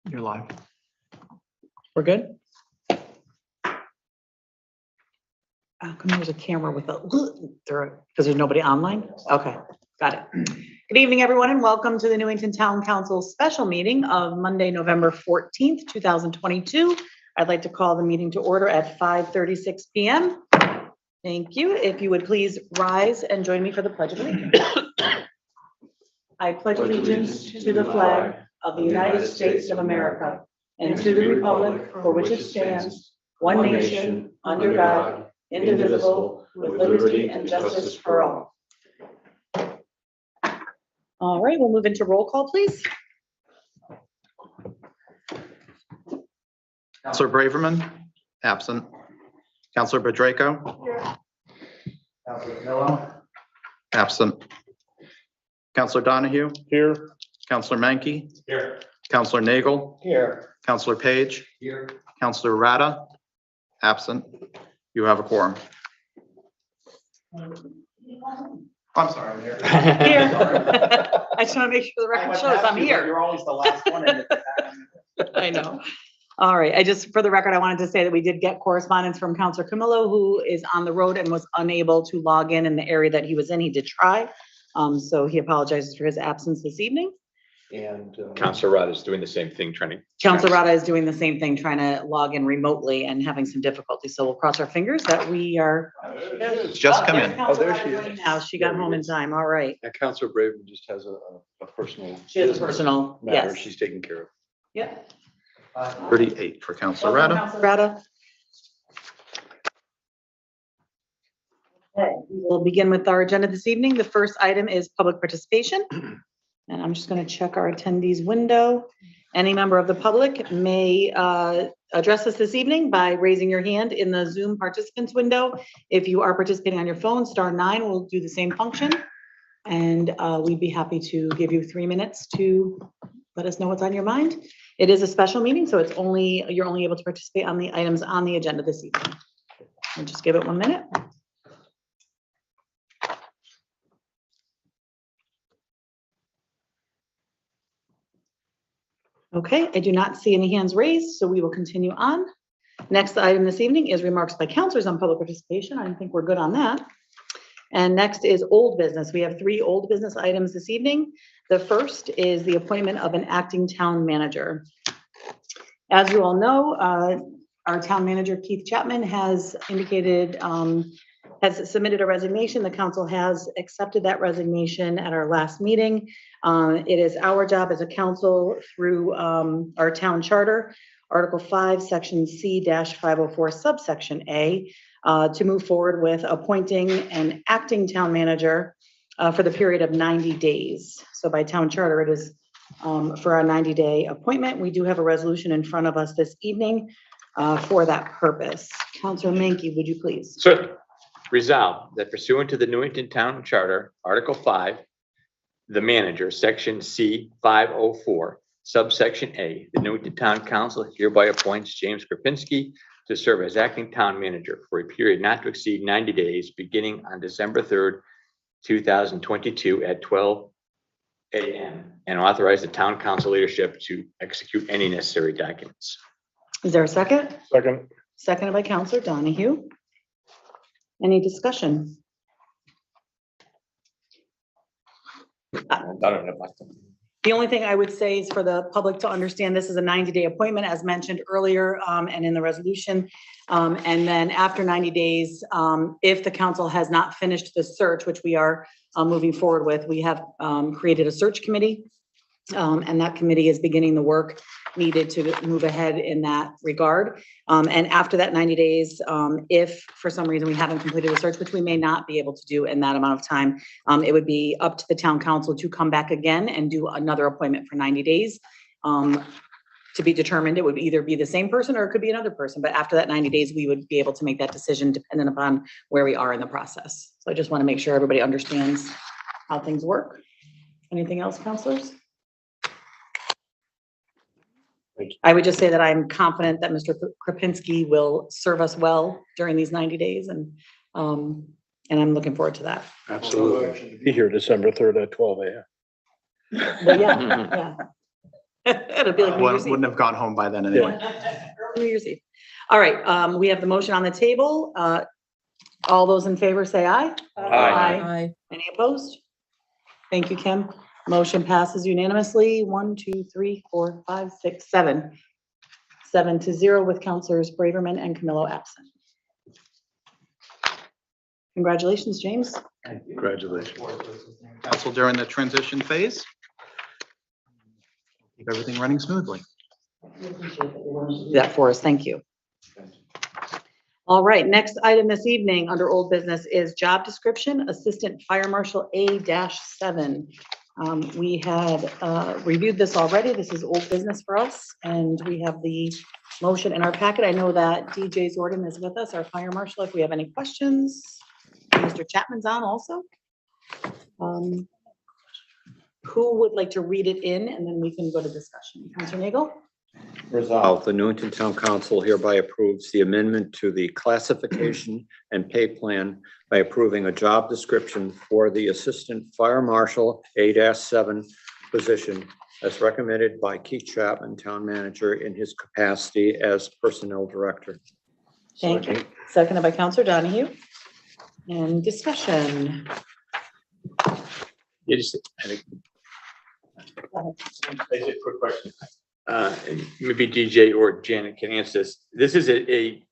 You're live. We're good? How come there's a camera with a, because there's nobody online? Okay, got it. Good evening, everyone, and welcome to the Newington Town Council special meeting of Monday, November 14th, 2022. I'd like to call the meeting to order at 5:36 p.m. Thank you. If you would please rise and join me for the Pledge of Allegiance. I pledge allegiance to the flag of the United States of America and to the republic for which it stands, one nation, under God, indivisible, with liberty and justice for all. All right, we'll move into roll call, please. Councilor Braverman, absent. Councilor Bedrejko. Here. Councilor Camillo. Absent. Councilor Donahue. Here. Councilor Menke. Here. Councilor Nagel. Here. Councilor Page. Here. Councilor Rada. Absent. You have a quorum. I'm sorry, I'm here. Here. I just want to make sure the record shows I'm here. You're always the last one in. I know. All right. For the record, I wanted to say that we did get correspondence from Councilor Camillo, who is on the road and was unable to log in the area that he was in. He did try. So he apologizes for his absence this evening. And Councilor Rada is doing the same thing, Councilor Rada is doing the same thing, trying to log in remotely and having some difficulty. So we'll cross our fingers that we are. Just come in. Oh, there she is. Now she got home in time. All right. And Councilor Braverman just has a personal. She has a business personal, matter yes. she's taking care of. Yep. 38 for Councilor Welcome, Rada. Councilor Rada. Okay, we will begin with our agenda this evening. The first item is public participation. And I'm just going to check our attendees window. Any member of the public may address us this evening by raising your hand in the Zoom participants window. If you are participating on your phone, *9 will do the same function. And we'd be happy to give you 3 minutes to let us know what's on your mind. It is a special meeting, so you're only able to participate on the items on the agenda this evening. I'll just give it 1 minute. Okay, I do not see any hands raised, so we will continue on. Next item this evening is remarks by councilors on public participation. I think we're good on that. And next is old business. We have 3 old business items this evening. The first is the appointment of an acting town manager. As you all know, our town manager, Keith Chapman, has indicated, has submitted a resignation. The council has accepted that resignation at our last meeting. It is our job as a council through our town charter, Article 5, Section C-504, subsection A, to move forward with appointing an acting town manager for the period of 90 days. So by town charter, it is for our 90-day appointment. We do have a resolution in front of us this evening for that purpose. Councilor Menke, would you please? Certainly. Resolved that pursuant to the Newington Town Charter, Article 5, the manager, Section C-504, subsection A, the Newington Town Council hereby appoints James Krapinski to serve as acting town manager for a period not to exceed 90 days, beginning on December 3rd, 2022 at 12 a.m. and authorize the town council leadership to execute any necessary documents. Is there a second? Second. Seconded by Councilor Donahue. Any discussion? The only thing I would say is for the public to understand, this is a 90-day appointment, as mentioned earlier, and in the resolution. And then after 90 days, if the council has not finished the search, which we are moving forward with, we have created a search committee. And that committee is beginning the work needed to move ahead in that regard. And after that 90 days, if for some reason we haven't completed the search, which we may not be able to do in that amount of time, it would be up to the town council to come back again and do another appointment for 90 days. To be determined, it would either be the same person or it could be another person. But after that 90 days, we would be able to make that decision dependent upon where we are in the process. So I just want to make sure everybody understands how things work. Anything else, councilors? I would just say that I'm confident that Mr. Krapinski will serve us well during these 90 days, and I'm looking forward to that. Absolutely. Be here December 3rd at 12 a.m. But yeah, yeah. It'll be like New Year's Eve. Wouldn't have gone home by then anyway. New Year's Eve. All right, we have the motion on the table. All those in favor say aye. Aye. Any opposed? Thank you, Kim. Motion passes unanimously. 1, 2, 3, 4, 5, 6, 7. 7-0 with Councilors Braverman and Camillo absent. Congratulations, James. Congratulations. Council during the transition phase. Keep everything running smoothly. Do that for us. Thank you. All right, next item this evening under old business is job description, Assistant Fire Marshal A-7. We had reviewed this already. This is old business for us, and we have the motion in our packet. I know that DJ Jordan is with us, our fire marshal, if we have any questions. Mr. Chapman's on also. Who would like to read it in, and then we can go to discussion? Councilor Nagel? Resolved, the Newington Town Council hereby approves the amendment to the classification and pay plan by approving a job description for the Assistant Fire Marshal A-7 position as recommended by Keith Chapman, Town Manager, in his capacity as Personnel Director. Thank you. Seconded by Councilor Donahue. And discussion. You just, I think. A quick question. Maybe DJ or Janet can answer this. This is an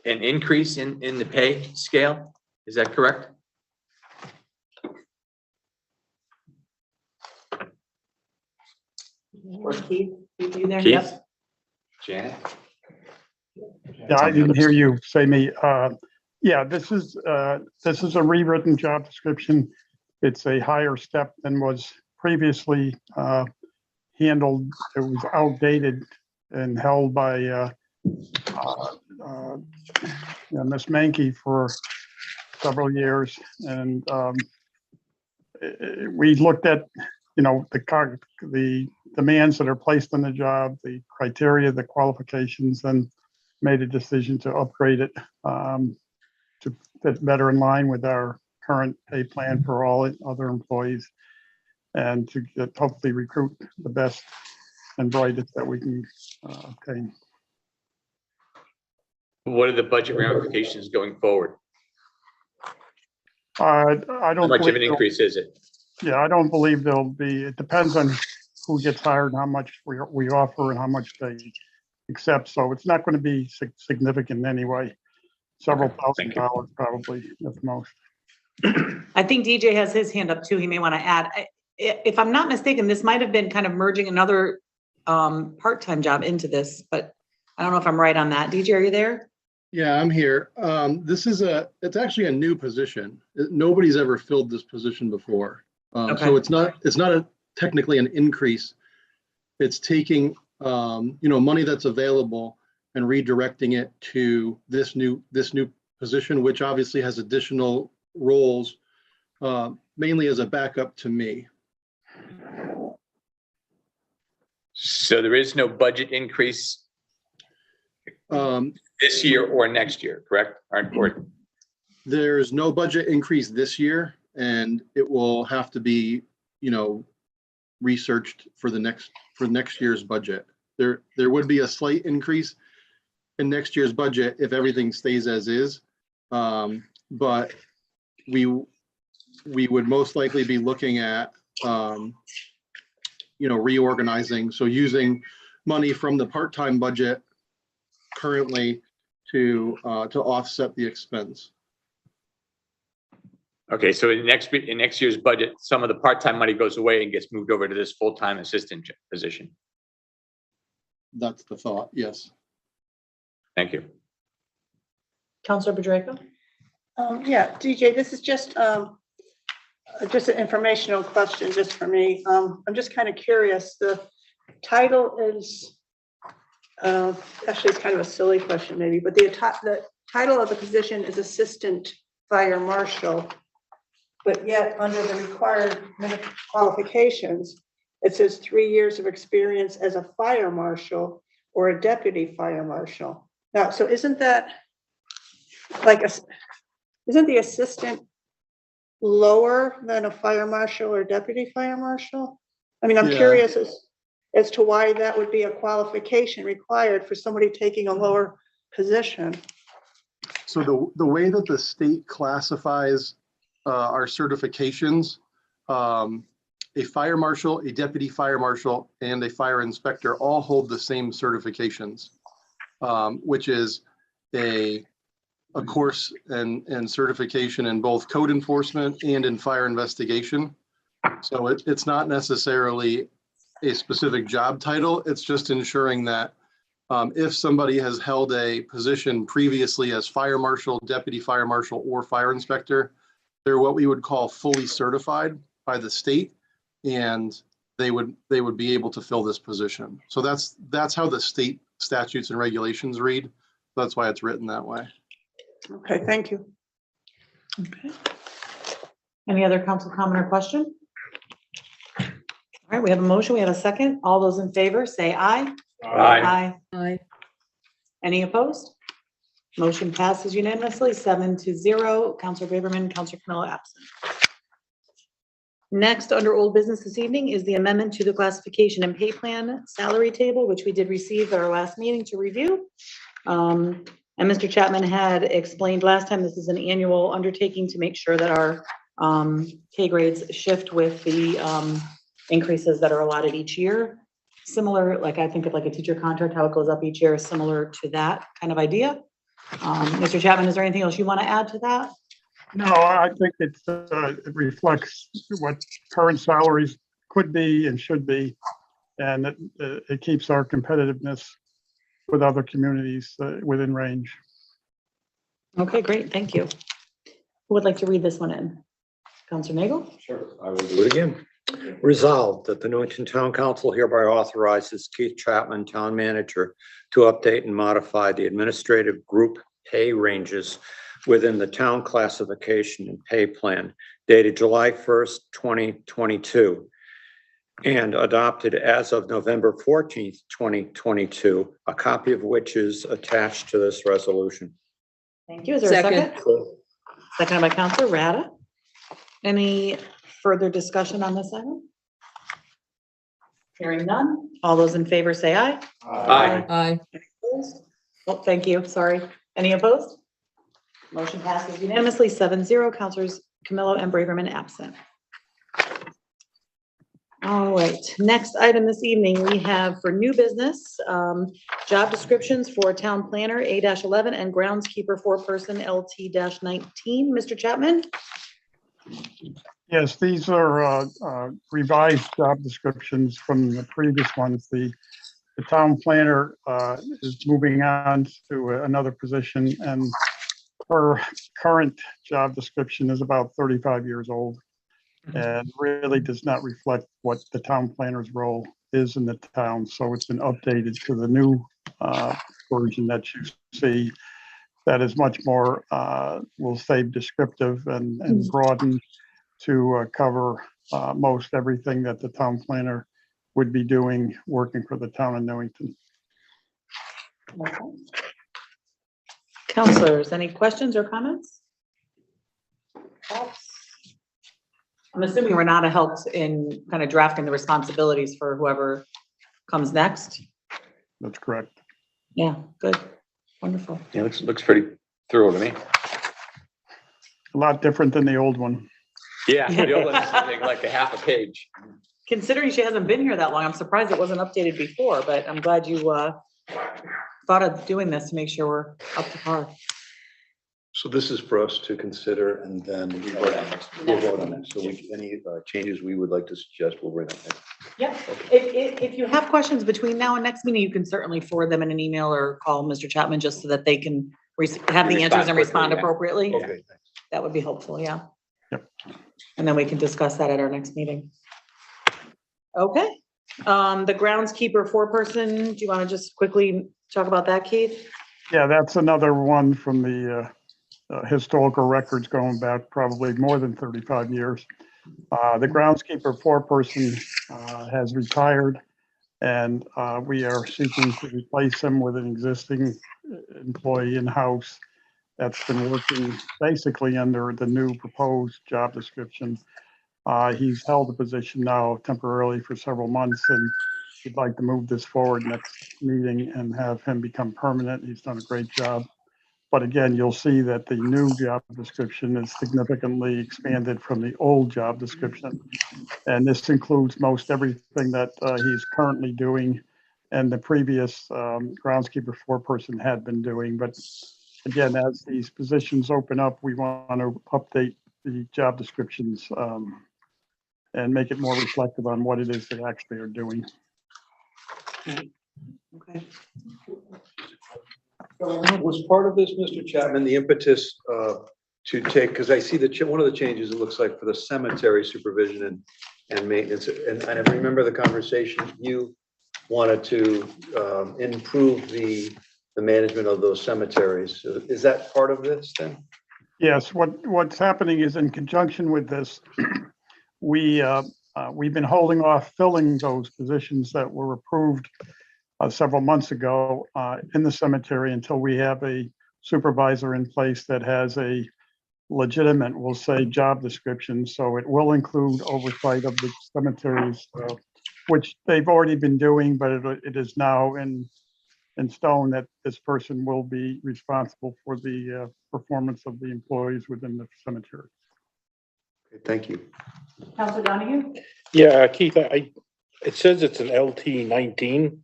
increase in the pay scale. Is that correct? Or Keith, you there? Keith? Yep. Janet? Yeah, I didn't hear you say me. Yeah, this is a rewritten job description. It's a higher step than was previously handled. It was outdated and held by Ms. Mankey for several years. And we looked at, the demands that are placed on the job, the criteria, the qualifications, and made a decision to upgrade it to fit better in line with our current pay plan for all other employees, and to hopefully recruit the best and brightest that we can obtain. What are the budget ramifications going forward? I don't. How much of an believe increase is it? Yeah, I don't believe there'll be. It depends on who gets hired and how much we offer and how much they accept. So it's not going to be significant anyway. Several $1,000s probably at most. I think DJ has his hand up too. He may want to add. If I'm not mistaken, this might have been kind of merging another part-time job into this, but I don't know if I'm right on that. DJ, are you there? Yeah, I'm here. It's actually a new position. Nobody's ever filled this position before. So it's not technically an increase. It's taking, money that's available and redirecting it to this new position, which obviously has additional roles, mainly as a backup to me. So there is no budget increase this year or next year, correct? There's no budget increase this year, and it will have to be, researched for next year's budget. There would be a slight increase in next year's budget if everything stays as is, but we would most likely be looking at reorganizing, so using money from the part-time budget currently to offset the expense. Okay, so in next year's budget, some of the part-time money goes away and gets moved over to this full-time assistant position. That's the thought, yes. Thank you. Councilor Bedrejko? Yeah, DJ, this is just an informational question just for me. I'm just kind of curious. The title is, actually it's kind of a silly question maybe, but the title of the position is Assistant Fire Marshal, but yet under the required qualifications, it says 3 years of experience as a fire marshal or a deputy fire marshal. Now, so isn't that isn't the assistant lower than a fire marshal or deputy fire marshal? I mean, I'm curious as to why that would be a qualification required for somebody taking a lower position. So the way that the state classifies our certifications, a fire marshal, a deputy fire marshal, and a fire inspector all hold the same certifications, which is a course and certification in both code enforcement and in fire investigation. So it's not necessarily a specific job title. It's just ensuring that if somebody has held a position previously as fire marshal, deputy fire marshal, or fire inspector, they're what we would call fully certified by the state, and they would be able to fill this position. So that's how the state statutes and regulations read. That's why it's written that way. Okay, thank you. Okay. Any other council comment or question? All right, we have a motion, we have a second. All those in favor, say aye. Aye. Aye. Any opposed? Motion passes unanimously, 7-0. Councilor Braverman, Councilor Camillo absent. Next, under old business this evening is the amendment to the classification and pay plan salary table, which we did receive at our last meeting to review. And Mr. Chapman had explained last time, this is an annual undertaking to make sure that our pay grades shift with the increases that are allotted each year. Similar, like I think of like a teacher contract, how it goes up each year is similar to that kind of idea. Mr. Chapman, is there anything else you want to add to that? No, I think it reflects what current salaries could be and should be. And it keeps our competitiveness with other communities within range. Okay, great, thank you. Who would like to read this one in? Councilor Nagel? Sure, I will do it again. Resolved that the Newington Town Council hereby authorizes Keith Chapman, Town Manager, to update and modify the administrative group pay ranges within the town classification and pay plan dated July 1st, 2022, and adopted as of November 14th, 2022, a copy of which is attached to this resolution. Thank you. Is there a second? Second by Councilor Rada. Any further discussion on this item? Hearing none. All those in favor say aye. Aye. Any opposed? Oh, thank you. Sorry. Any opposed? Motion passes unanimously, 7-0. Councilors Camillo and Braverman absent. All right, next item this evening, we have for new business, job descriptions for town planner A-11 and groundskeeper 4-person LT-19. Mr. Chapman? Yes, these are revised job descriptions from the previous ones. The town planner is moving on to another position, and her current job description is about 35 years old and really does not reflect what the town planner's role is in the town. So it's been updated to the new version that you see that is much more, we'll say, descriptive and broadened to cover most everything that the town planner would be doing working for the town of Newington. Okay. Councilors, any questions or comments? I'm assuming Renata helped in kind of drafting the responsibilities for whoever comes next. That's correct. Yeah, good, wonderful. Yeah, looks pretty thorough to me. A lot different than the old one. Yeah, the old one's like a half a page. Considering she hasn't been here that long, I'm surprised it wasn't updated before, but I'm glad you thought of doing this to make sure we're up to par. So this is for us to consider and then we'll vote on it. So any changes we would like to suggest, we'll bring up next. Yep. If you have questions between now and next meeting, you can certainly forward them in an email or call Mr. Chapman just so that they can have the answers and respond appropriately. Okay, thanks. That would be helpful, yeah. Yep. And then we can discuss that at our next meeting. Okay. The groundskeeper 4-person, do you want to just quickly talk about that, Keith? Yeah, that's another one from the historical records going back probably more than 35 years. The groundskeeper 4-person has retired, and we are seeking to replace him with an existing employee in-house that's been working basically under the new proposed job description. He's held the position now temporarily for several months, and we'd like to move this forward next meeting and have him become permanent. He's done a great job. But again, you'll see that the new job description is significantly expanded from the old job description. And this includes most everything that he's currently doing and the previous groundskeeper foreperson had been doing. But again, as these positions open up, we want to update the job descriptions and make it more reflective on what it is they actually are doing. Okay. Was part of this, Mr. Chapman, the impetus to take, because I see that one of the changes, it looks like for the cemetery supervision and maintenance, and I remember the conversation, you wanted to improve the management of those cemeteries. So is that part of this then? Yes, what's happening is in conjunction with this, we've been holding off filling those positions that were approved several months ago in the cemetery until we have a supervisor in place that has a legitimate, we'll say, job description. So it will include oversight of the cemeteries, which they've already been doing, but it is now in stone that this person will be responsible for the performance of the employees within the cemetery. Okay, thank you. Councilor Donahue? Yeah, Keith, it says it's an LT 19.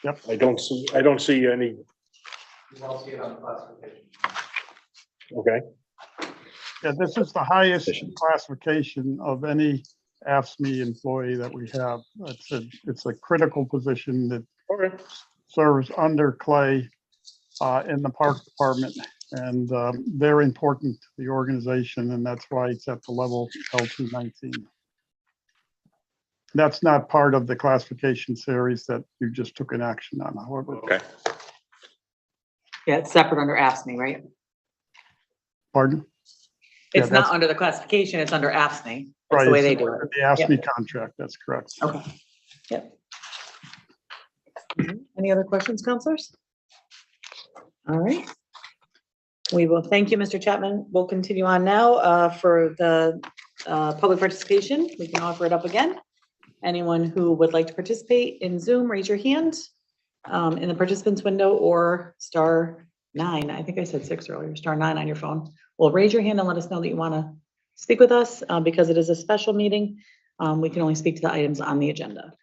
Yep. I don't see any. Okay. Yeah, this is the highest classification of any AFSCME employee that we have. It's a critical position that Okay. serves under Clay in the Park Department, and they're important to the organization, and that's why it's at the level LT19. That's not part of the classification series that you just took an action on, however. Okay. Yeah, it's separate under AFSCME, right? Pardon? Yeah, It's not that's under the classification, it's under AFSCME. That's right. the way It's they do under it. the AFSCME contract, that's correct. Okay. Yep. Any other questions, counselors? All right. We will thank you, Mr. Chapman. We'll continue on now for the public participation. We can offer it up again. Anyone who would like to participate in Zoom, raise your hand in the participants window or *9. I think I said 6 earlier, *9 on your phone. Well, raise your hand and let us know that you want to speak with us because it is a special meeting. We can only speak to the items on the agenda.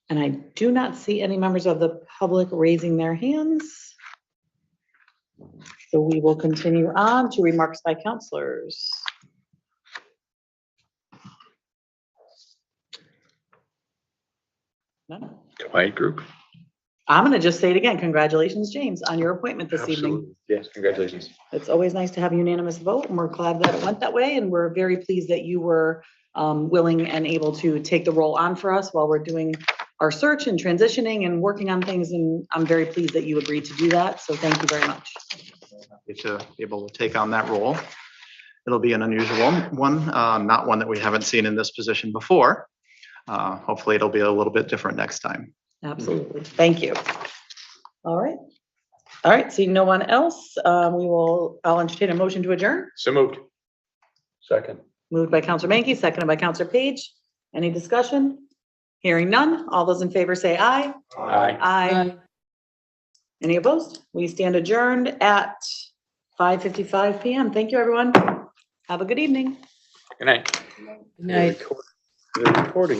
And I do not see any members of the public raising their hands. So we will continue on to remarks by counselors. No? Quiet group. I'm going to just say it again. Congratulations, James, on your appointment this evening. Absolutely. Yes, congratulations. It's always nice to have a unanimous vote, and we're glad that it went that way. And we're very pleased that you were willing and able to take the role on for us while we're doing our search and transitioning and working on things. And I'm very pleased that you agreed to do that. So thank you very much. Happy to be able to take on that role. It'll be an unusual one, not one that we haven't seen in this position before. Hopefully it'll be a little bit different next time. Absolutely. Thank you. All right. All right. Seeing no one else, I'll entertain a motion to adjourn. So moved. Second. Moved by Counselor Mankey, seconded by Counselor Page. Any discussion? Hearing none. All those in favor say aye. Aye. Aye. Any opposed? We stand adjourned at 5:55 PM. Thank you, everyone. Have a good evening. Good night. Good night. The recording